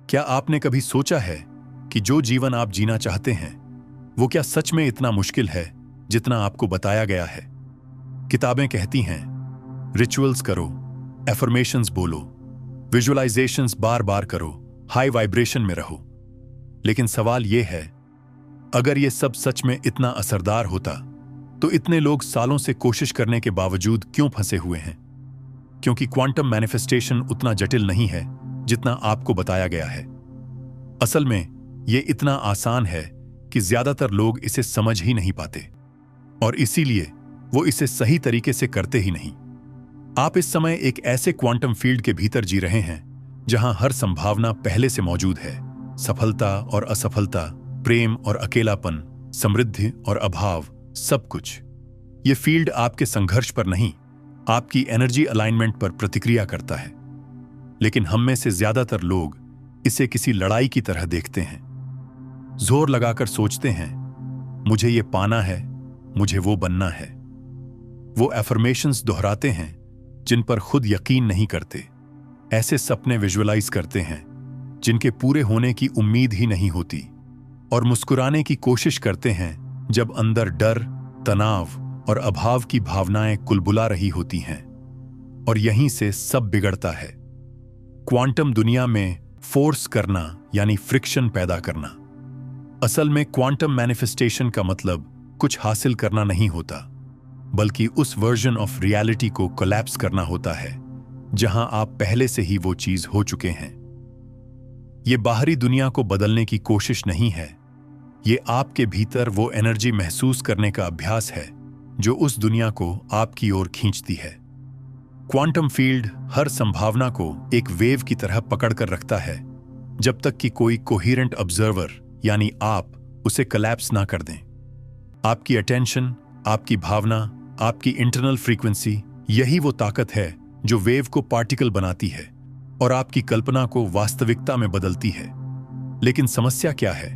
क्या आपने कभी सोचा है कि जो जीवन आप जीना चाहते हैं वो क्या सच में इतना मुश्किल है जितना आपको बताया गया है? किताबें कहती हैं रिचुअल्स करो, एफर्मेशंस बोलो, विजुअलाइजेशंस बार बार करो, हाई वाइब्रेशन में रहो। लेकिन सवाल यह है, अगर ये सब सच में इतना असरदार होता तो इतने लोग सालों से कोशिश करने के बावजूद क्यों फंसे हुए हैं? क्योंकि क्वांटम मैनिफेस्टेशन उतना जटिल नहीं है जितना आपको बताया गया है। असल में यह इतना आसान है कि ज्यादातर लोग इसे समझ ही नहीं पाते और इसीलिए वो इसे सही तरीके से करते ही नहीं। आप इस समय एक ऐसे क्वांटम फील्ड के भीतर जी रहे हैं जहां हर संभावना पहले से मौजूद है। सफलता और असफलता, प्रेम और अकेलापन, समृद्धि और अभाव, सब कुछ। ये फील्ड आपके संघर्ष पर नहीं, आपकी एनर्जी अलाइनमेंट पर प्रतिक्रिया करता है। लेकिन हम में से ज्यादातर लोग इसे किसी लड़ाई की तरह देखते हैं। जोर लगाकर सोचते हैं, मुझे ये पाना है, मुझे वो बनना है। वो एफर्मेशंस दोहराते हैं जिन पर खुद यकीन नहीं करते। ऐसे सपने विजुअलाइज करते हैं जिनके पूरे होने की उम्मीद ही नहीं होती, और मुस्कुराने की कोशिश करते हैं जब अंदर डर, तनाव और अभाव की भावनाएं कुलबुला रही होती हैं। और यहीं से सब बिगड़ता है। क्वांटम दुनिया में फोर्स करना यानी फ्रिक्शन पैदा करना। असल में क्वांटम मैनिफेस्टेशन का मतलब कुछ हासिल करना नहीं होता, बल्कि उस वर्जन ऑफ रियलिटी को कोलैप्स करना होता है जहां आप पहले से ही वो चीज हो चुके हैं। ये बाहरी दुनिया को बदलने की कोशिश नहीं है, ये आपके भीतर वो एनर्जी महसूस करने का अभ्यास है जो उस दुनिया को आपकी ओर खींचती है। क्वांटम फील्ड हर संभावना को एक वेव की तरह पकड़ कर रखता है जब तक कि कोई कोहेरेंट ऑब्जर्वर यानी आप उसे कोलैप्स ना कर दें। आपकी अटेंशन, आपकी भावना, आपकी इंटरनल फ्रीक्वेंसी, यही वो ताकत है जो वेव को पार्टिकल बनाती है और आपकी कल्पना को वास्तविकता में बदलती है। लेकिन समस्या क्या है?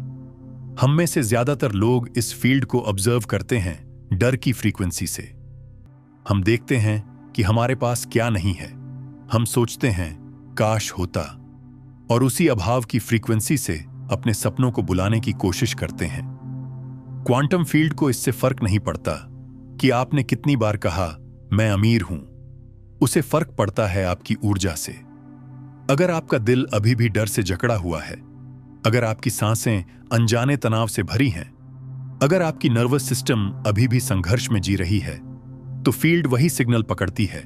हम में से ज्यादातर लोग इस फील्ड को ऑब्जर्व करते हैं डर की फ्रीक्वेंसी से। हम देखते हैं कि हमारे पास क्या नहीं है, हम सोचते हैं काश होता, और उसी अभाव की फ्रीक्वेंसी से अपने सपनों को बुलाने की कोशिश करते हैं। क्वांटम फील्ड को इससे फर्क नहीं पड़ता कि आपने कितनी बार कहा मैं अमीर हूं, उसे फर्क पड़ता है आपकी ऊर्जा से। अगर आपका दिल अभी भी डर से जकड़ा हुआ है, अगर आपकी सांसें अनजाने तनाव से भरी हैं, अगर आपकी नर्वस सिस्टम अभी भी संघर्ष में जी रही है, तो फील्ड वही सिग्नल पकड़ती है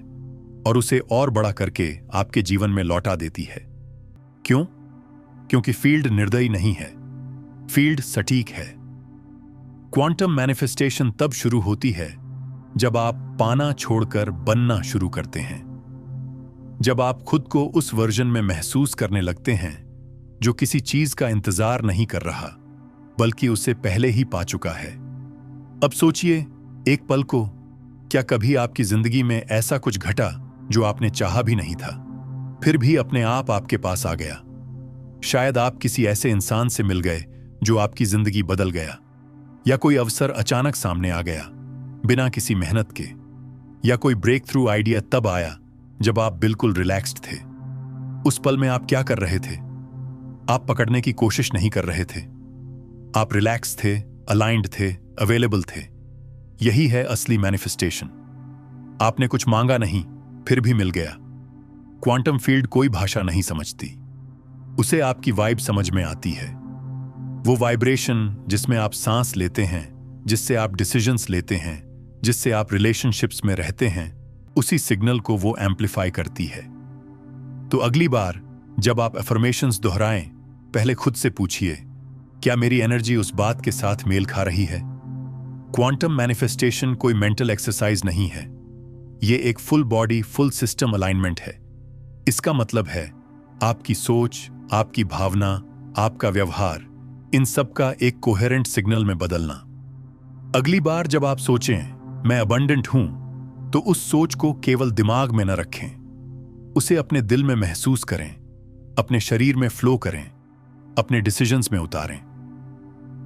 और उसे और बड़ा करके आपके जीवन में लौटा देती है। क्यों? क्योंकि फील्ड निर्दयी नहीं है, फील्ड सटीक है। क्वांटम मैनिफेस्टेशन तब शुरू होती है जब आप पाना छोड़कर बनना शुरू करते हैं। जब आप खुद को उस वर्जन में महसूस करने लगते हैं जो किसी चीज का इंतजार नहीं कर रहा, बल्कि उसे पहले ही पा चुका है। अब सोचिए एक पल को, क्या कभी आपकी जिंदगी में ऐसा कुछ घटा जो आपने चाहा भी नहीं था, फिर भी अपने आप आपके पास आ गया? शायद आप किसी ऐसे इंसान से मिल गए जो आपकी जिंदगी बदल गया, या कोई अवसर अचानक सामने आ गया बिना किसी मेहनत के, या कोई ब्रेक थ्रू आइडिया तब आया जब आप बिल्कुल रिलैक्स्ड थे। उस पल में आप क्या कर रहे थे? आप पकड़ने की कोशिश नहीं कर रहे थे, आप रिलैक्स थे, अलाइंड थे, अवेलेबल थे। यही है असली मैनिफेस्टेशन। आपने कुछ मांगा नहीं, फिर भी मिल गया। क्वांटम फील्ड कोई भाषा नहीं समझती, उसे आपकी वाइब समझ में आती है। वो वाइब्रेशन जिसमें आप सांस लेते हैं, जिससे आप डिसीजंस लेते हैं, जिससे आप रिलेशनशिप्स में रहते हैं, उसी सिग्नल को वो एम्प्लीफाई करती है। तो अगली बार जब आप अफर्मेशंस दोहराएं, पहले खुद से पूछिए, क्या मेरी एनर्जी उस बात के साथ मेल खा रही है? क्वांटम मैनिफेस्टेशन कोई मेंटल एक्सरसाइज नहीं है, ये एक full body, full system alignment है। इसका मतलब है आपकी सोच, आपकी भावना, आपका व्यवहार, इन सब का एक कोहेरेंट सिग्नल में बदलना। अगली बार जब आप सोचें मैं अबंडेंट हूं, तो उस सोच को केवल दिमाग में न रखें, उसे अपने दिल में महसूस करें, अपने शरीर में फ्लो करें, अपने डिसीजंस में उतारें।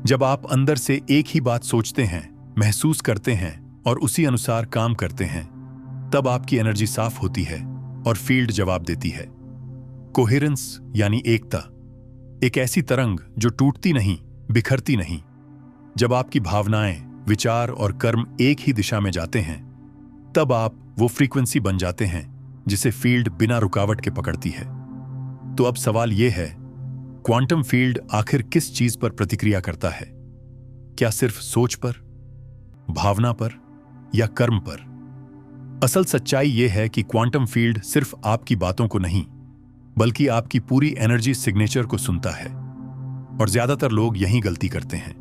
जब आप अंदर से एक ही बात सोचते हैं, महसूस करते हैं और उसी अनुसार काम करते हैं, तब आपकी एनर्जी साफ होती है और फील्ड जवाब देती है। कोहेरेंस यानी एकता, एक ऐसी तरंग जो टूटती नहीं, बिखरती नहीं। जब आपकी भावनाएं, विचार और कर्म एक ही दिशा में जाते हैं, तब आप वो फ्रीक्वेंसी बन जाते हैं जिसे फील्ड बिना रुकावट के पकड़ती है। तो अब सवाल यह है, क्वांटम फील्ड आखिर किस चीज पर प्रतिक्रिया करता है? क्या सिर्फ सोच पर, भावना पर या कर्म पर? असल सच्चाई यह है कि क्वांटम फील्ड सिर्फ आपकी बातों को नहीं, बल्कि आपकी पूरी एनर्जी सिग्नेचर को सुनता है। और ज्यादातर लोग यही गलती करते हैं।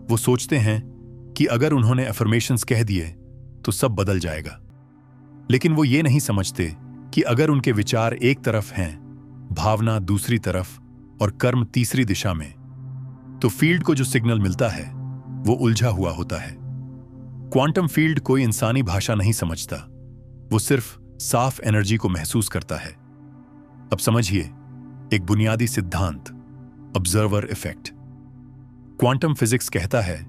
वो सोचते हैं कि अगर उन्होंने अफर्मेशंस कह दिए तो सब बदल जाएगा। लेकिन वो ये नहीं समझते कि अगर उनके विचार एक तरफ हैं, भावना दूसरी तरफ और कर्म तीसरी दिशा में, तो फील्ड को जो सिग्नल मिलता है वो उलझा हुआ होता है। क्वांटम फील्ड कोई इंसानी भाषा नहीं समझता, वो सिर्फ साफ एनर्जी को महसूस करता है। अब समझिए एक बुनियादी सिद्धांत, ऑब्जर्वर इफेक्ट। क्वांटम फिजिक्स कहता है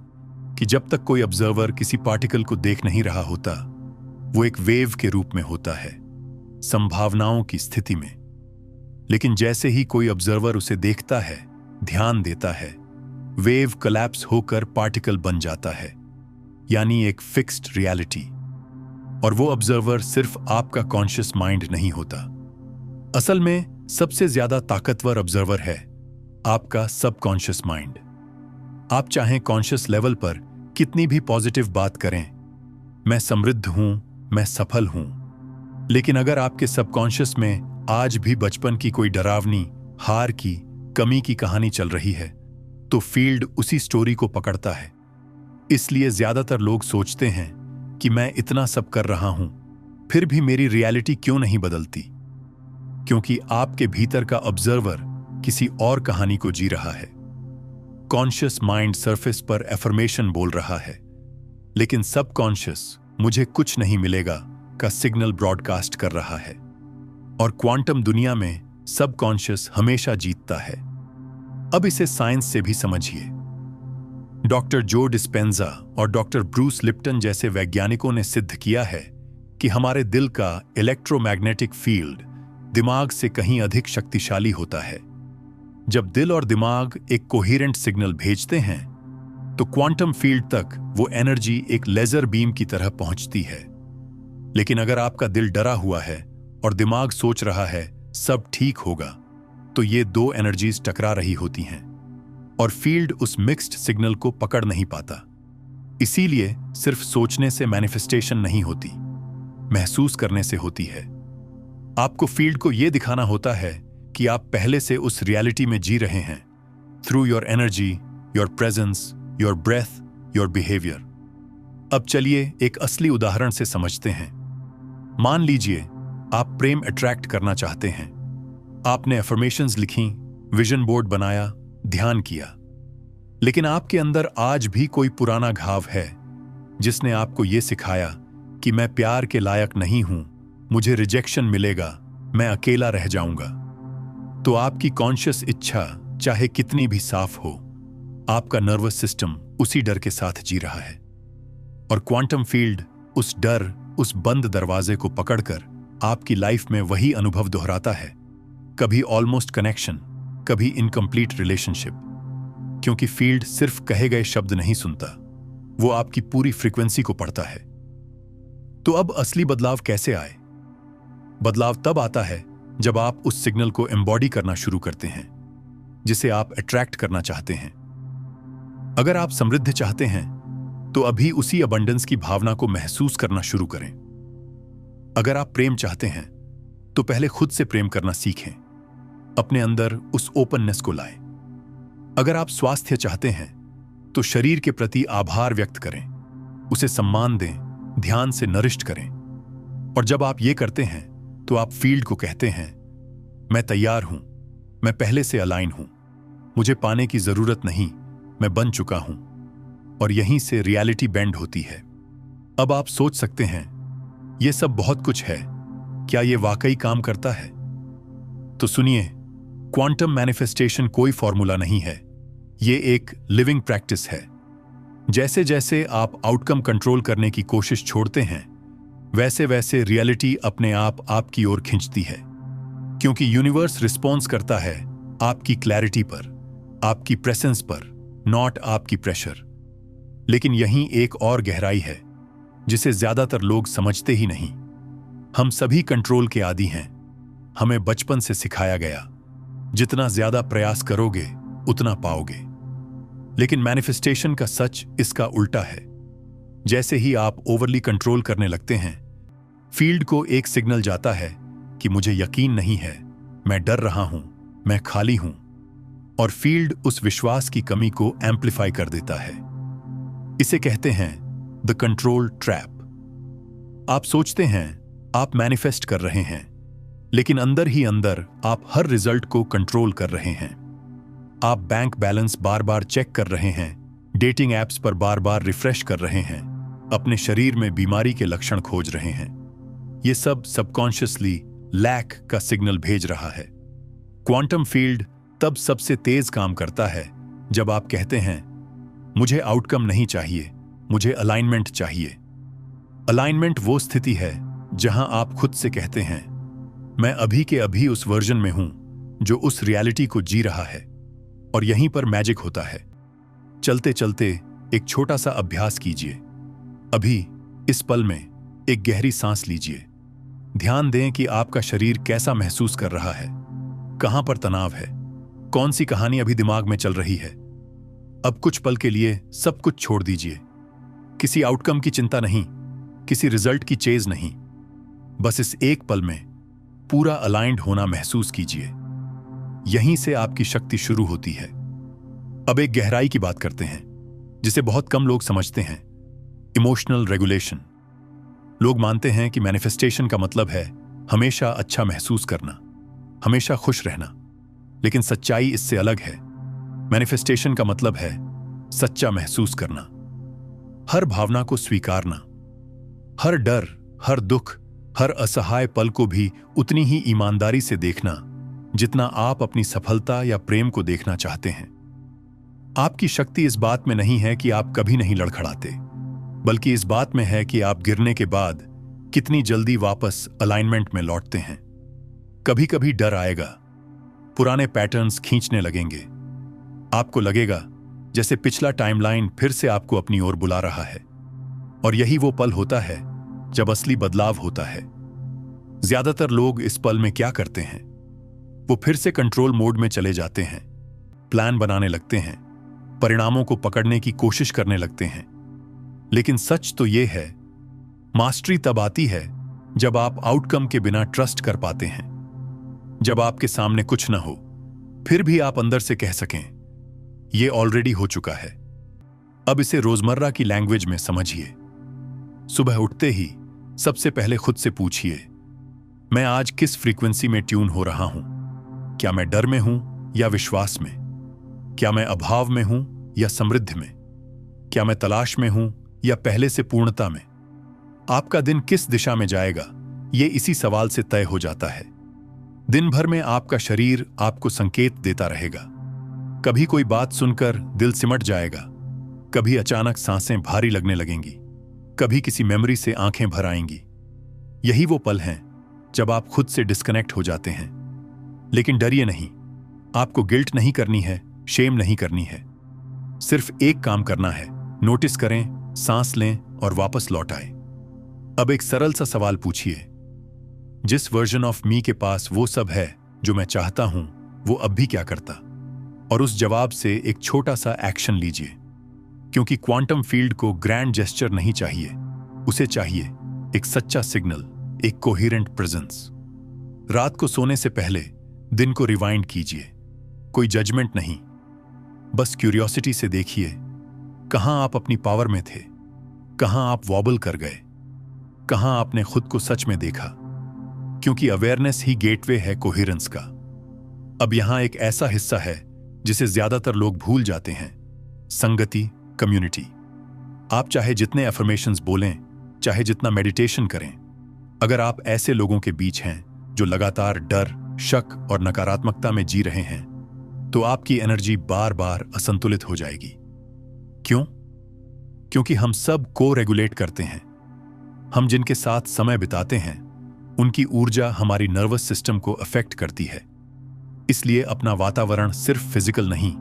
कि जब तक कोई ऑब्जर्वर किसी पार्टिकल को देख नहीं रहा होता, वो एक वेव के रूप में होता है, संभावनाओं की स्थिति में। लेकिन जैसे ही कोई ऑब्जर्वर उसे देखता है, ध्यान देता है, वेव कोलैप्स होकर पार्टिकल बन जाता है, यानी एक फिक्स्ड रियलिटी। और वो ऑब्जर्वर सिर्फ आपका कॉन्शियस माइंड नहीं होता। असल में सबसे ज्यादा ताकतवर ऑब्जर्वर है आपका सबकॉन्शियस माइंड। आप चाहें कॉन्शियस लेवल पर कितनी भी पॉजिटिव बात करें, मैं समृद्ध हूं, मैं सफल हूं, लेकिन अगर आपके सबकॉन्शियस में आज भी बचपन की कोई डरावनी, हार की, कमी की कहानी चल रही है, तो फील्ड उसी स्टोरी को पकड़ता है। इसलिए ज्यादातर लोग सोचते हैं कि मैं इतना सब कर रहा हूं, फिर भी मेरी रियलिटी क्यों नहीं बदलती? क्योंकि आपके भीतर का ऑब्जर्वर किसी और कहानी को जी रहा है। कॉन्शियस माइंड सरफेस पर एफर्मेशन बोल रहा है, लेकिन सबकॉन्शियस मुझे कुछ नहीं मिलेगा का सिग्नल ब्रॉडकास्ट कर रहा है। और क्वांटम दुनिया में सबकॉन्शियस हमेशा जीतता है। अब इसे साइंस से भी समझिए। डॉक्टर जो डिस्पेंजा और डॉक्टर ब्रूस लिप्टन जैसे वैज्ञानिकों ने सिद्ध किया है कि हमारे दिल का इलेक्ट्रोमैग्नेटिक फील्ड दिमाग से कहीं अधिक शक्तिशाली होता है। जब दिल और दिमाग एक कोहेरेंट सिग्नल भेजते हैं, तो क्वांटम फील्ड तक वो एनर्जी एक लेजर बीम की तरह पहुंचती है। लेकिन अगर आपका दिल डरा हुआ है और दिमाग सोच रहा है सब ठीक होगा, तो ये दो एनर्जीज टकरा रही होती हैं और फील्ड उस मिक्स्ड सिग्नल को पकड़ नहीं पाता। इसीलिए सिर्फ सोचने से मैनिफेस्टेशन नहीं होती, महसूस करने से होती है। आपको फील्ड को यह दिखाना होता है कि आप पहले से उस रियलिटी में जी रहे हैं, through your energy, your presence, your breath, your behaviour. अब चलिए एक असली उदाहरण से समझते हैं। मान लीजिए आप प्रेम अट्रैक्ट करना चाहते हैं। आपने अफर्मेशंस लिखी, विजन बोर्ड बनाया, ध्यान किया, लेकिन आपके अंदर आज भी कोई पुराना घाव है जिसने आपको यह सिखाया कि मैं प्यार के लायक नहीं हूं, मुझे रिजेक्शन मिलेगा, मैं अकेला रह जाऊंगा। तो आपकी कॉन्शियस इच्छा चाहे कितनी भी साफ हो, आपका नर्वस सिस्टम उसी डर के साथ जी रहा है। और क्वांटम फील्ड उस डर, उस बंद दरवाजे को पकड़कर आपकी लाइफ में वही अनुभव दोहराता है, कभी ऑलमोस्ट कनेक्शन, कभी इनकम्प्लीट रिलेशनशिप। क्योंकि फील्ड सिर्फ कहे गए शब्द नहीं सुनता, वो आपकी पूरी फ्रीक्वेंसी को पढ़ता है। तो अब असली बदलाव कैसे आए? बदलाव तब आता है जब आप उस सिग्नल को एम्बॉडी करना शुरू करते हैं जिसे आप अट्रैक्ट करना चाहते हैं। अगर आप समृद्ध चाहते हैं तो अभी उसी अबंडेंस की भावना को महसूस करना शुरू करें। अगर आप प्रेम चाहते हैं तो पहले खुद से प्रेम करना सीखें, अपने अंदर उस ओपननेस को लाएं। अगर आप स्वास्थ्य चाहते हैं तो शरीर के प्रति आभार व्यक्त करें, उसे सम्मान दें, ध्यान से नरिष्ट करें। और जब आप ये करते हैं तो आप फील्ड को कहते हैं, मैं तैयार हूं, मैं पहले से अलाइन हूं, मुझे पाने की जरूरत नहीं, मैं बन चुका हूं। और यहीं से रियलिटी बेंड होती है। अब आप सोच सकते हैं यह सब बहुत कुछ है, क्या यह वाकई काम करता है? तो सुनिए, क्वांटम मैनिफेस्टेशन कोई फॉर्मूला नहीं है, यह एक लिविंग प्रैक्टिस है। जैसे जैसे आप आउटकम कंट्रोल करने की कोशिश छोड़ते हैं, वैसे वैसे रियलिटी अपने आप आपकी ओर खींचती है। क्योंकि यूनिवर्स रिस्पॉन्स करता है आपकी क्लैरिटी पर, आपकी प्रेजेंस पर, नॉट आपकी प्रेशर। लेकिन यहीं एक और गहराई है जिसे ज्यादातर लोग समझते ही नहीं। हम सभी कंट्रोल के आदी हैं। हमें बचपन से सिखाया गया, जितना ज्यादा प्रयास करोगे उतना पाओगे। लेकिन मैनिफेस्टेशन का सच इसका उल्टा है। जैसे ही आप ओवरली कंट्रोल करने लगते हैं, फील्ड को एक सिग्नल जाता है कि मुझे यकीन नहीं है, मैं डर रहा हूं, मैं खाली हूं, और फील्ड उस विश्वास की कमी को एम्प्लीफाई कर देता है। इसे कहते हैं द कंट्रोल ट्रैप। आप सोचते हैं आप मैनिफेस्ट कर रहे हैं, लेकिन अंदर ही अंदर आप हर रिजल्ट को कंट्रोल कर रहे हैं। आप बैंक बैलेंस बार बार चेक कर रहे हैं, डेटिंग एप्स पर बार बार रिफ्रेश कर रहे हैं, अपने शरीर में बीमारी के लक्षण खोज रहे हैं। यह सब सबकॉन्शियसली लैक का सिग्नल भेज रहा है। क्वांटम फील्ड तब सबसे तेज काम करता है जब आप कहते हैं मुझे आउटकम नहीं चाहिए, मुझे अलाइनमेंट चाहिए। अलाइनमेंट वो स्थिति है जहां आप खुद से कहते हैं मैं अभी के अभी उस वर्जन में हूं जो उस रियलिटी को जी रहा है। और यहीं पर मैजिक होता है। चलते चलते एक छोटा सा अभ्यास कीजिए। अभी इस पल में एक गहरी सांस लीजिए। ध्यान दें कि आपका शरीर कैसा महसूस कर रहा है, कहां पर तनाव है, कौन सी कहानी अभी दिमाग में चल रही है। अब कुछ पल के लिए सब कुछ छोड़ दीजिए। किसी आउटकम की चिंता नहीं, किसी रिजल्ट की चेज नहीं। बस इस एक पल में पूरा अलाइंड होना महसूस कीजिए। यहीं से आपकी शक्ति शुरू होती है। अब एक गहराई की बात करते हैं जिसे बहुत कम लोग समझते हैं, इमोशनल रेगुलेशन। लोग मानते हैं कि मैनिफेस्टेशन का मतलब है हमेशा अच्छा महसूस करना, हमेशा खुश रहना। लेकिन सच्चाई इससे अलग है। मैनिफेस्टेशन का मतलब है सच्चा महसूस करना, हर भावना को स्वीकारना, हर डर, हर दुख, हर असहाय पल को भी उतनी ही ईमानदारी से देखना जितना आप अपनी सफलता या प्रेम को देखना चाहते हैं। आपकी शक्ति इस बात में नहीं है कि आप कभी नहीं लड़खड़ाते, बल्कि इस बात में है कि आप गिरने के बाद कितनी जल्दी वापस अलाइनमेंट में लौटते हैं। कभी कभी डर आएगा, पुराने पैटर्न्स खींचने लगेंगे। आपको लगेगा जैसे पिछला टाइमलाइन फिर से आपको अपनी ओर बुला रहा है। और यही वो पल होता है जब असली बदलाव होता है। ज्यादातर लोग इस पल में क्या करते हैं? वो फिर से कंट्रोल मोड में चले जाते हैं, प्लान बनाने लगते हैं, परिणामों को पकड़ने की कोशिश करने लगते हैं। लेकिन सच तो यह है, मास्टरी तब आती है जब आप आउटकम के बिना ट्रस्ट कर पाते हैं। जब आपके सामने कुछ ना हो, फिर भी आप अंदर से कह सकें यह ऑलरेडी हो चुका है। अब इसे रोजमर्रा की लैंग्वेज में समझिए। सुबह उठते ही सबसे पहले खुद से पूछिए, मैं आज किस फ्रीक्वेंसी में ट्यून हो रहा हूं? क्या मैं डर में हूं या विश्वास में? क्या मैं अभाव में हूं या समृद्धि में? क्या मैं तलाश में हूं या पहले से पूर्णता में? आपका दिन किस दिशा में जाएगा, यह इसी सवाल से तय हो जाता है। दिन भर में आपका शरीर आपको संकेत देता रहेगा। कभी कोई बात सुनकर दिल सिमट जाएगा, कभी अचानक सांसें भारी लगने लगेंगी, कभी किसी मेमोरी से आंखें भर आएंगी। यही वो पल हैं जब आप खुद से डिस्कनेक्ट हो जाते हैं। लेकिन डरिए नहीं, आपको गिल्ट नहीं करनी है, शेम नहीं करनी है। सिर्फ एक काम करना है, नोटिस करें, सांस लें और वापस लौट आए। अब एक सरल सा सवाल पूछिए, जिस वर्जन ऑफ मी के पास वो सब है जो मैं चाहता हूं, वो अब भी क्या करता? और उस जवाब से एक छोटा सा एक्शन लीजिए। क्योंकि क्वांटम फील्ड को ग्रैंड जेस्चर नहीं चाहिए, उसे चाहिए एक सच्चा सिग्नल, एक कोहेरेंट प्रेजेंस। रात को सोने से पहले दिन को रिवाइंड कीजिए। कोई जजमेंट नहीं, बस क्यूरियोसिटी से देखिए कहां आप अपनी पावर में थे, कहां आप वॉबल कर गए, कहां आपने खुद को सच में देखा। क्योंकि अवेयरनेस ही गेटवे है कोहेरेंस का। अब यहां एक ऐसा हिस्सा है जिसे ज्यादातर लोग भूल जाते हैं, संगति, कम्युनिटी। आप चाहे जितने अफर्मेशंस बोलें, चाहे जितना मेडिटेशन करें, अगर आप ऐसे लोगों के बीच हैं जो लगातार डर, शक और नकारात्मकता में जी रहे हैं, तो आपकी एनर्जी बार बार असंतुलित हो जाएगी। क्यों? क्योंकि हम सब को रेगुलेट करते हैं। हम जिनके साथ समय बिताते हैं, उनकी ऊर्जा हमारी नर्वस सिस्टम को अफेक्ट करती है। इसलिए अपना वातावरण सिर्फ फिजिकल नहीं,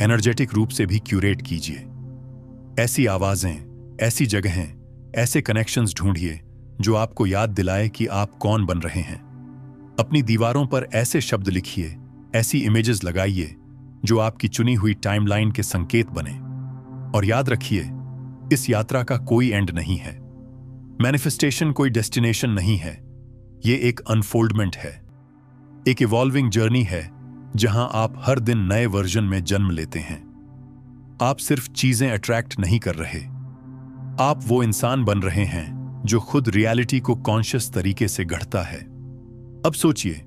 एनर्जेटिक रूप से भी क्यूरेट कीजिए। ऐसी आवाजें, ऐसी जगहें, ऐसे कनेक्शंस ढूंढिए जो आपको याद दिलाए कि आप कौन बन रहे हैं। अपनी दीवारों पर ऐसे शब्द लिखिए, ऐसी इमेजेस लगाइए जो आपकी चुनी हुई टाइमलाइन के संकेत बने। और याद रखिए, इस यात्रा का कोई एंड नहीं है। मैनिफेस्टेशन कोई डेस्टिनेशन नहीं है, ये एक अनफोल्डमेंट है, एक इवॉल्विंग जर्नी है जहां आप हर दिन नए वर्जन में जन्म लेते हैं। आप सिर्फ चीजें अट्रैक्ट नहीं कर रहे, आप वो इंसान बन रहे हैं जो खुद रियलिटी को कॉन्शियस तरीके से गढ़ता है। अब सोचिए,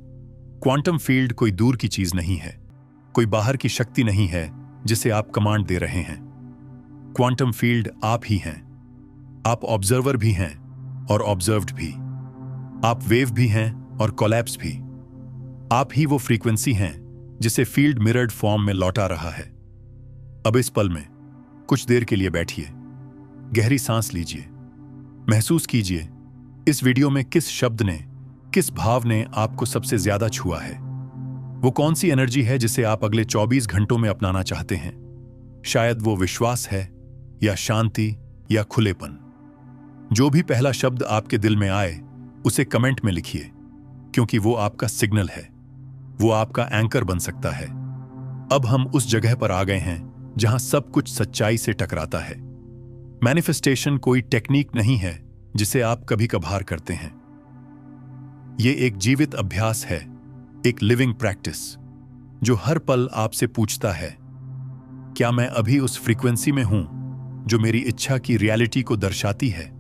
क्वांटम फील्ड कोई दूर की चीज नहीं है, कोई बाहर की शक्ति नहीं है जिसे आप कमांड दे रहे हैं। क्वांटम फील्ड आप ही हैं। आप ऑब्जर्वर भी हैं और ऑब्जर्व्ड भी। आप वेव भी हैं और कोलैप्स भी। आप ही वो फ्रीक्वेंसी हैं जिसे फील्ड मिरर्ड फॉर्म में लौटा रहा है। अब इस पल में कुछ देर के लिए बैठिए, गहरी सांस लीजिए, महसूस कीजिए इस वीडियो में किस शब्द ने, किस भाव ने आपको सबसे ज्यादा छुआ है। वो कौन सी एनर्जी है जिसे आप अगले 24 घंटों में अपनाना चाहते हैं। शायद वो विश्वास है, या शांति, या खुलेपन। जो भी पहला शब्द आपके दिल में आए उसे कमेंट में लिखिए, क्योंकि वो आपका सिग्नल है, वो आपका एंकर बन सकता है। अब हम उस जगह पर आ गए हैं जहां सब कुछ सच्चाई से टकराता है। मैनिफेस्टेशन कोई टेक्निक नहीं है जिसे आप कभी कभार करते हैं। ये एक जीवित अभ्यास है, एक लिविंग प्रैक्टिस जो हर पल आपसे पूछता है, क्या मैं अभी उस फ्रीक्वेंसी में हूं जो मेरी इच्छा की रियलिटी को दर्शाती है।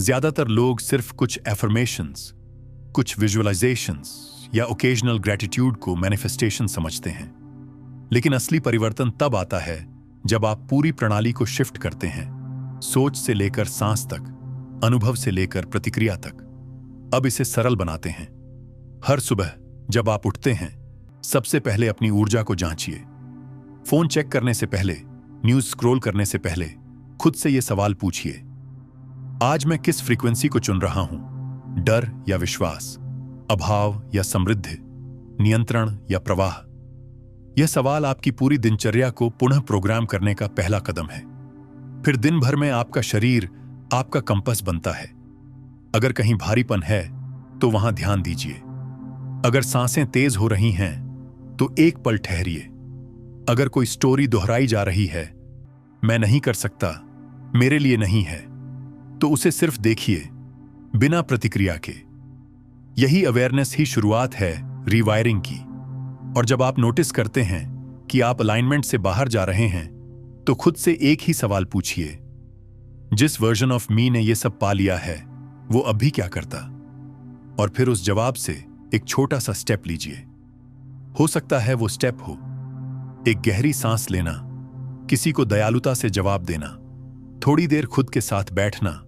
ज्यादातर लोग सिर्फ कुछ एफर्मेशंस, कुछ विजुअलाइजेशंस या ओकेजनल ग्रेटिट्यूड को मैनिफेस्टेशन समझते हैं। लेकिन असली परिवर्तन तब आता है जब आप पूरी प्रणाली को शिफ्ट करते हैं, सोच से लेकर सांस तक, अनुभव से लेकर प्रतिक्रिया तक। अब इसे सरल बनाते हैं। हर सुबह जब आप उठते हैं, सबसे पहले अपनी ऊर्जा को जांचिए। फोन चेक करने से पहले, न्यूज स्क्रॉल करने से पहले खुद से यह सवाल पूछिए, आज मैं किस फ्रीक्वेंसी को चुन रहा हूं? डर या विश्वास, अभाव या समृद्धि, नियंत्रण या प्रवाह? यह सवाल आपकी पूरी दिनचर्या को पुनः प्रोग्राम करने का पहला कदम है। फिर दिन भर में आपका शरीर आपका कंपास बनता है। अगर कहीं भारीपन है तो वहां ध्यान दीजिए। अगर सांसें तेज हो रही हैं तो एक पल ठहरिए। अगर कोई स्टोरी दोहराई जा रही है, मैं नहीं कर सकता, मेरे लिए नहीं है, तो उसे सिर्फ देखिए, बिना प्रतिक्रिया के। यही अवेयरनेस ही शुरुआत है रीवायरिंग की। और जब आप नोटिस करते हैं कि आप अलाइनमेंट से बाहर जा रहे हैं, तो खुद से एक ही सवाल पूछिए, जिस वर्जन ऑफ मी ने यह सब पा लिया है, वो अब भी क्या करता? और फिर उस जवाब से एक छोटा सा स्टेप लीजिए। हो सकता है वो स्टेप हो एक गहरी सांस लेना, किसी को दयालुता से जवाब देना, थोड़ी देर खुद के साथ बैठना,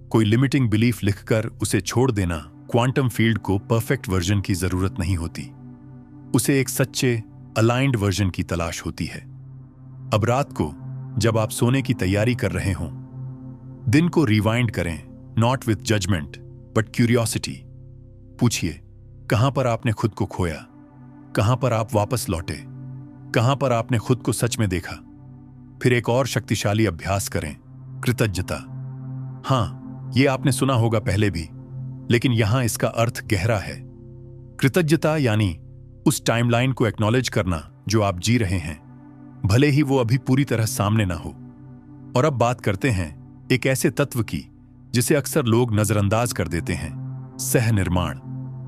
कोई लिमिटिंग बिलीफ लिखकर उसे छोड़ देना। क्वांटम फील्ड को परफेक्ट वर्जन की जरूरत नहीं होती, उसे एक सच्चे अलाइंड वर्जन की तलाश होती है। अब रात को जब आप सोने की तैयारी कर रहे हों, दिन को रिवाइंड करें, not with judgement but curiosity. पूछिए, कहां पर आपने खुद को खोया? कहां पर आप वापस लौटे? कहां पर आपने खुद को सच में देखा? फिर एक और शक्तिशाली अभ्यास करें, कृतज्ञता। हां, यह आपने सुना होगा पहले भी, लेकिन यहां इसका अर्थ गहरा है। कृतज्ञता यानी उस टाइमलाइन को एक्नॉलेज करना जो आप जी रहे हैं, भले ही वो अभी पूरी तरह सामने ना हो। और अब बात करते हैं एक ऐसे तत्व की जिसे अक्सर लोग नजरअंदाज कर देते हैं, सह निर्माण,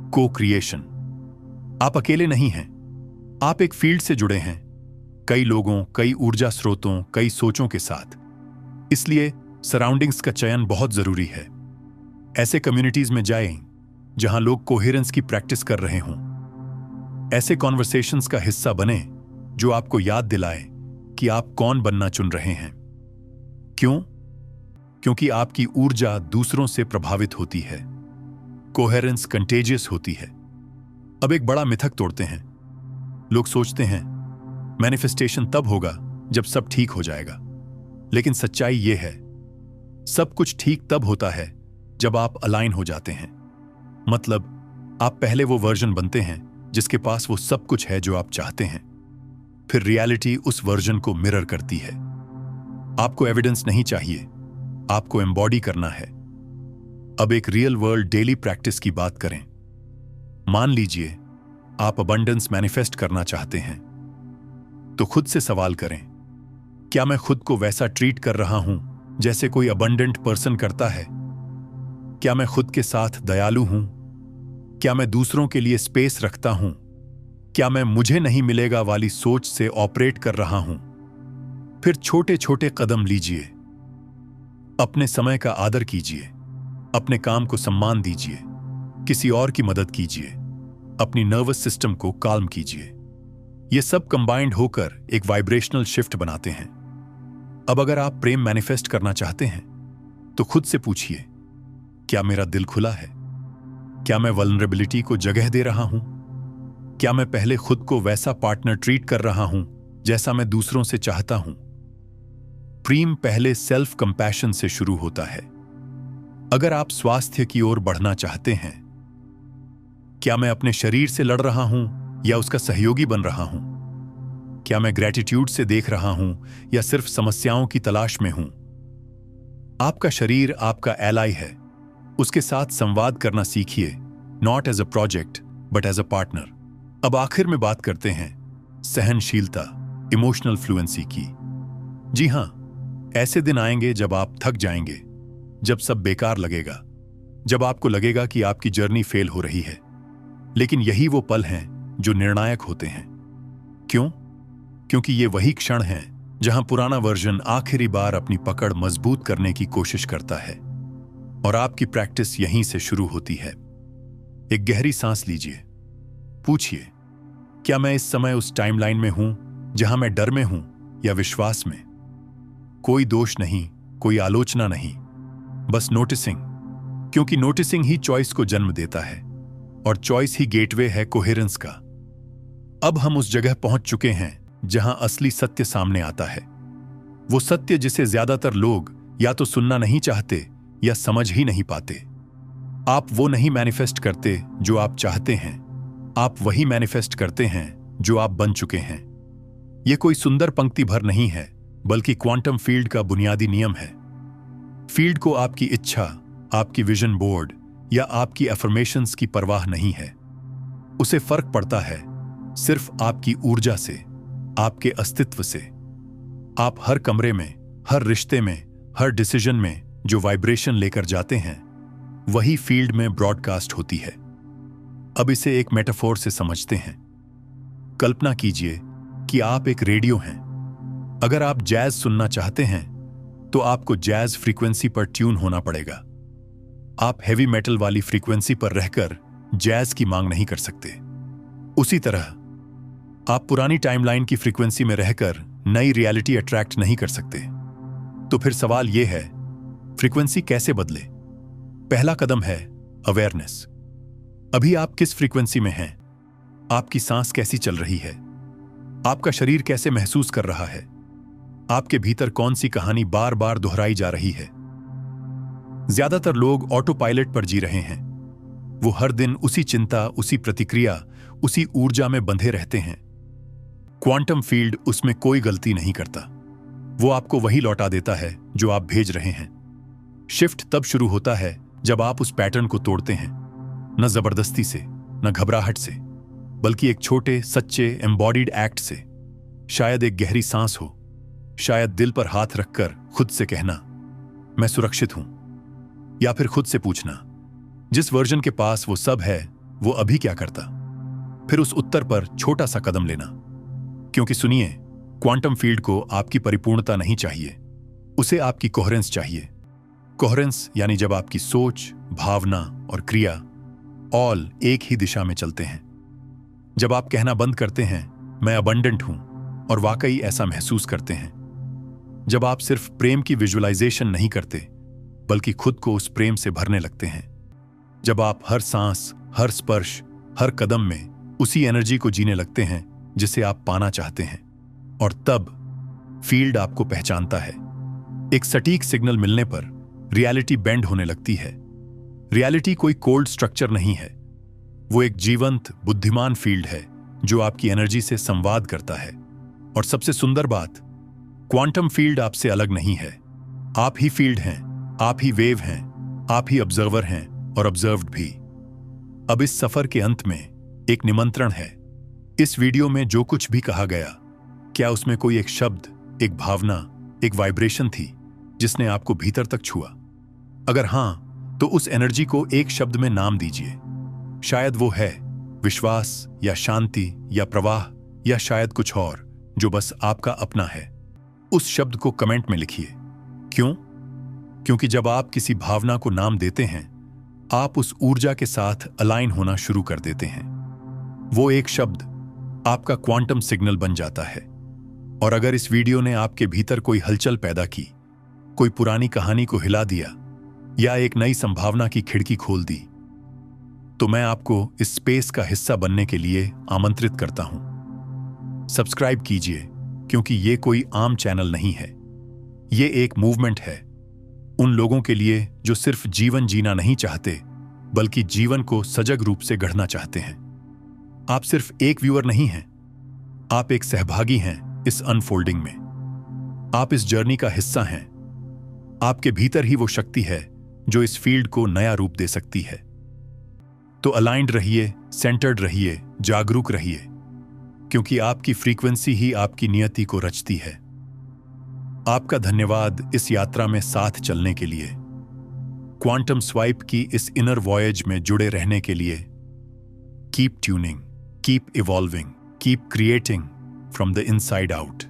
को क्रिएशन। आप अकेले नहीं हैं, आप एक फील्ड से जुड़े हैं, कई लोगों, कई ऊर्जा स्रोतों, कई सोचों के साथ। इसलिए सराउंडिंग्स का चयन बहुत जरूरी है। ऐसे कम्युनिटीज में जाएं जहां लोग कोहेरेंस की प्रैक्टिस कर रहे हों। ऐसे कॉन्वर्सेशंस का हिस्सा बने जो आपको याद दिलाए कि आप कौन बनना चुन रहे हैं। क्यों? क्योंकि आपकी ऊर्जा दूसरों से प्रभावित होती है। कोहेरेंस कंटेजियस होती है। अब एक बड़ा मिथक तोड़ते हैं। लोग सोचते हैं मैनिफेस्टेशन तब होगा जब सब ठीक हो जाएगा, लेकिन सच्चाई यह है, सब कुछ ठीक तब होता है जब आप अलाइन हो जाते हैं। मतलब आप पहले वो वर्जन बनते हैं जिसके पास वो सब कुछ है जो आप चाहते हैं। फिर रियलिटी उस वर्जन को मिरर करती है। आपको एविडेंस नहीं चाहिए, आपको एम्बॉडी करना है। अब एक रियल वर्ल्ड डेली प्रैक्टिस की बात करें। मान लीजिए आप अबंडेंस मैनिफेस्ट करना चाहते हैं, तो खुद से सवाल करें, क्या मैं खुद को वैसा ट्रीट कर रहा हूं जैसे कोई अबंडेंट पर्सन करता है? क्या मैं खुद के साथ दयालु हूं? क्या मैं दूसरों के लिए स्पेस रखता हूं? क्या मैं मुझे नहीं मिलेगा वाली सोच से ऑपरेट कर रहा हूं? फिर छोटे छोटे कदम लीजिए। अपने समय का आदर कीजिए, अपने काम को सम्मान दीजिए, किसी और की मदद कीजिए, अपनी नर्वस सिस्टम को काल्म कीजिए। ये सब कंबाइंड होकर एक वाइब्रेशनल शिफ्ट बनाते हैं। अब अगर आप प्रेम मैनिफेस्ट करना चाहते हैं, तो खुद से पूछिए, क्या मेरा दिल खुला है? क्या मैं वल्नरेबिलिटी को जगह दे रहा हूं? क्या मैं पहले खुद को वैसा पार्टनर ट्रीट कर रहा हूं जैसा मैं दूसरों से चाहता हूं? प्रेम पहले सेल्फ कंपैशन से शुरू होता है। अगर आप स्वास्थ्य की ओर बढ़ना चाहते हैं, क्या मैं अपने शरीर से लड़ रहा हूं या उसका सहयोगी बन रहा हूं? क्या मैं ग्रेटिट्यूड से देख रहा हूं या सिर्फ समस्याओं की तलाश में हूं? आपका शरीर आपका एलाई है। उसके साथ संवाद करना सीखिए, not as a project but as a partner. अब आखिर में बात करते हैं सहनशीलता, इमोशनल फ्लुएंसी की। जी हां, ऐसे दिन आएंगे जब आप थक जाएंगे, जब सब बेकार लगेगा, जब आपको लगेगा कि आपकी जर्नी फेल हो रही है। लेकिन यही वो पल हैं जो निर्णायक होते हैं। क्यों? क्योंकि ये वही क्षण हैं जहां पुराना वर्जन आखिरी बार अपनी पकड़ मजबूत करने की कोशिश करता है। और आपकी प्रैक्टिस यहीं से शुरू होती है। एक गहरी सांस लीजिए। पूछिए, क्या मैं इस समय उस टाइमलाइन में हूं जहां मैं डर में हूं या विश्वास में? कोई दोष नहीं, कोई आलोचना नहीं, बस नोटिसिंग। क्योंकि नोटिसिंग ही चॉइस को जन्म देता है, और चॉइस ही गेटवे है कोहेरेंस का। अब हम उस जगह पहुंच चुके हैं जहां असली सत्य सामने आता है। वो सत्य जिसे ज्यादातर लोग या तो सुनना नहीं चाहते या समझ ही नहीं पाते। आप वो नहीं मैनिफेस्ट करते जो आप चाहते हैं, आप वही मैनिफेस्ट करते हैं जो आप बन चुके हैं। यह कोई सुंदर पंक्ति भर नहीं है, बल्कि क्वांटम फील्ड का बुनियादी नियम है। फील्ड को आपकी इच्छा, आपकी विजन बोर्ड या आपकी अफर्मेशंस की परवाह नहीं है। उसे फर्क पड़ता है सिर्फ आपकी ऊर्जा से, आपके अस्तित्व से। आप हर कमरे में, हर रिश्ते में, हर डिसीजन में जो वाइब्रेशन लेकर जाते हैं, वही फील्ड में ब्रॉडकास्ट होती है। अब इसे एक मेटाफोर से समझते हैं। कल्पना कीजिए कि आप एक रेडियो हैं। अगर आप जैज सुनना चाहते हैं, तो आपको जैज फ्रीक्वेंसी पर ट्यून होना पड़ेगा। आप हेवी मेटल वाली फ्रीक्वेंसी पर रहकर जैज की मांग नहीं कर सकते। उसी तरह आप पुरानी टाइमलाइन की फ्रीक्वेंसी में रहकर नई रियलिटी अट्रैक्ट नहीं कर सकते। तो फिर सवाल यह है, फ्रीक्वेंसी कैसे बदले? पहला कदम है अवेयरनेस। अभी आप किस फ्रीक्वेंसी में हैं? आपकी सांस कैसी चल रही है? आपका शरीर कैसे महसूस कर रहा है? आपके भीतर कौन सी कहानी बार बार दोहराई जा रही है? ज्यादातर लोग ऑटो पायलट पर जी रहे हैं। वो हर दिन उसी चिंता, उसी प्रतिक्रिया, उसी ऊर्जा में बंधे रहते हैं। क्वांटम फील्ड उसमें कोई गलती नहीं करता। वो आपको वही लौटा देता है जो आप भेज रहे हैं। शिफ्ट तब शुरू होता है जब आप उस पैटर्न को तोड़ते हैं, न जबरदस्ती से, न घबराहट से, बल्कि एक छोटे, सच्चे, एम्बॉडीड एक्ट से। शायद एक गहरी सांस हो, शायद दिल पर हाथ रखकर खुद से कहना, मैं सुरक्षित हूं। या फिर खुद से पूछना, जिस वर्जन के पास वो सब है, वो अभी क्या करता? फिर उस उत्तर पर छोटा सा कदम लेना। क्योंकि सुनिए, क्वांटम फील्ड को आपकी परिपूर्णता नहीं चाहिए, उसे आपकी कोहेरेंस चाहिए। कोहेरेंस यानी जब आपकी सोच, भावना और क्रिया ऑल एक ही दिशा में चलते हैं। जब आप कहना बंद करते हैं, मैं अबंडेंट हूं, और वाकई ऐसा महसूस करते हैं। जब आप सिर्फ प्रेम की विजुअलाइजेशन नहीं करते, बल्कि खुद को उस प्रेम से भरने लगते हैं। जब आप हर सांस, हर स्पर्श, हर कदम में उसी एनर्जी को जीने लगते हैं जिसे आप पाना चाहते हैं। और तब फील्ड आपको पहचानता है। एक सटीक सिग्नल मिलने पर रियलिटी बेंड होने लगती है। रियलिटी कोई कोल्ड स्ट्रक्चर नहीं है, वो एक जीवंत, बुद्धिमान फील्ड है जो आपकी एनर्जी से संवाद करता है। और सबसे सुंदर बात, क्वांटम फील्ड आपसे अलग नहीं है। आप ही फील्ड हैं, आप ही वेव हैं, आप ही ऑब्जर्वर हैं और ऑब्जर्व्ड भी। अब इस सफर के अंत में एक निमंत्रण है। इस वीडियो में जो कुछ भी कहा गया, क्या उसमें कोई एक शब्द, एक भावना, एक वाइब्रेशन थी जिसने आपको भीतर तक छुआ? अगर हां, तो उस एनर्जी को एक शब्द में नाम दीजिए। शायद वो है विश्वास या शांति या प्रवाह, या शायद कुछ और जो बस आपका अपना है। उस शब्द को कमेंट में लिखिए। क्यों? क्योंकि जब आप किसी भावना को नाम देते हैं, आप उस ऊर्जा के साथ अलाइन होना शुरू कर देते हैं। वो एक शब्द आपका क्वांटम सिग्नल बन जाता है। और अगर इस वीडियो ने आपके भीतर कोई हलचल पैदा की, कोई पुरानी कहानी को हिला दिया या एक नई संभावना की खिड़की खोल दी, तो मैं आपको इस स्पेस का हिस्सा बनने के लिए आमंत्रित करता हूं। सब्सक्राइब कीजिए, क्योंकि ये कोई आम चैनल नहीं है। ये एक मूवमेंट है उन लोगों के लिए जो सिर्फ जीवन जीना नहीं चाहते, बल्कि जीवन को सजग रूप से गढ़ना चाहते हैं। आप सिर्फ एक व्यूअर नहीं हैं, आप एक सहभागी हैं इस अनफोल्डिंग में। आप इस जर्नी का हिस्सा हैं। आपके भीतर ही वो शक्ति है जो इस फील्ड को नया रूप दे सकती है। तो अलाइंड रहिए, सेंटर्ड रहिए, जागरूक रहिए, क्योंकि आपकी फ्रीक्वेंसी ही आपकी नियति को रचती है। आपका धन्यवाद इस यात्रा में साथ चलने के लिए, क्वांटम स्वाइप की इस इनर वॉयज में जुड़े रहने के लिए। Keep tuning, keep evolving, keep creating from the inside out.